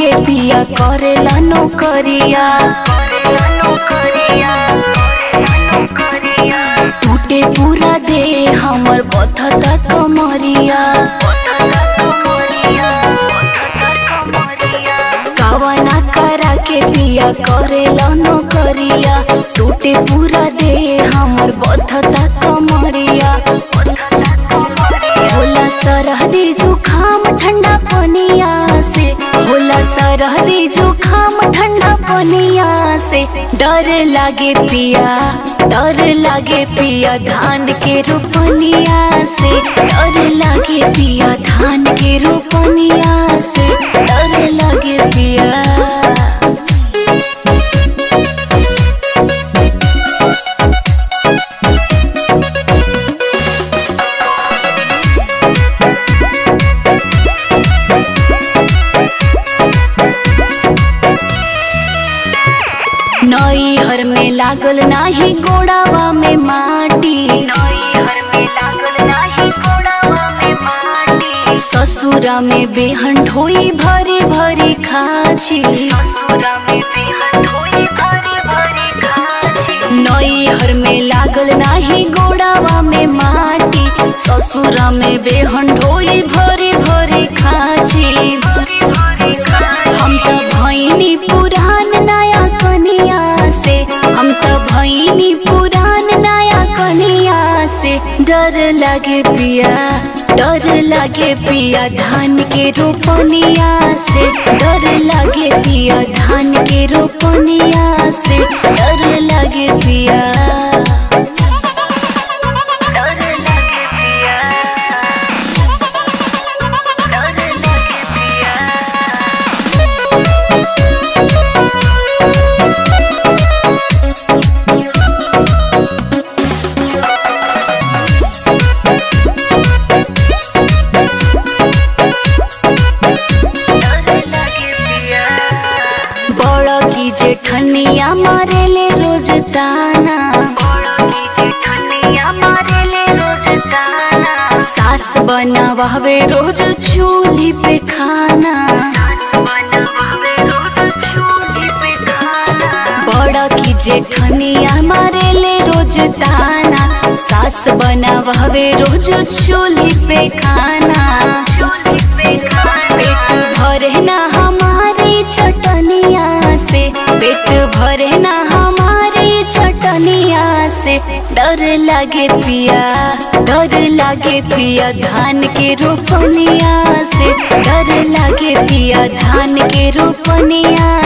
के पिया करेला नौकरिया। टूटे पूरा दे हमर बथता कमरिया। कवना करा के पिया करेला नौकरिया। टूटे पूरा दे हमर बथता कमरिया। होला सरहदी जुखाम ठंडा पनिया से। होला सरहदी जुखाम ठंडा पनिया से। डर लागे पिया, डर लागे पिया धान के रोपनिया से। डर लागे पिया धान के रोपनिया से। डर लागे पिया। नैहर में लागल नाही गोड़ावा में माटी। नैहर में लागल नाही गोड़ावा में माटी। ससुरा में बेहन ढोई भरी भरी खाची। ससुरा में बेहन ढोई भरी भरी खाची। नैहर में लागल नाही गोड़ावा में माटी। ससुरा में बेहन ढोई भरी भरी खाची। हम तो भैनी पुरान नया कनिया से। हम तो भैनी पुरान नया कनिया से। डर लागे पिया, डर लागे पिया धान के रोपनिया से। डर लागे पिया धान के रोपनिया से। डर लागे पिया। जेठनिया मारेले रोज ताना। सास बनावे रोज चूल्ही पे खाना। बड़ा की जेठनिया मारेले रोज ताना। सास बनावे रोज चूल्ही पे खाना। पेट भरे ना हमारी चटनिया से। पेट भरे ना हमारी चटनिया से। डर लागे पिया, डर लागे पिया धान के रोपनिया से। डर लागे पिया धान के रोपनिया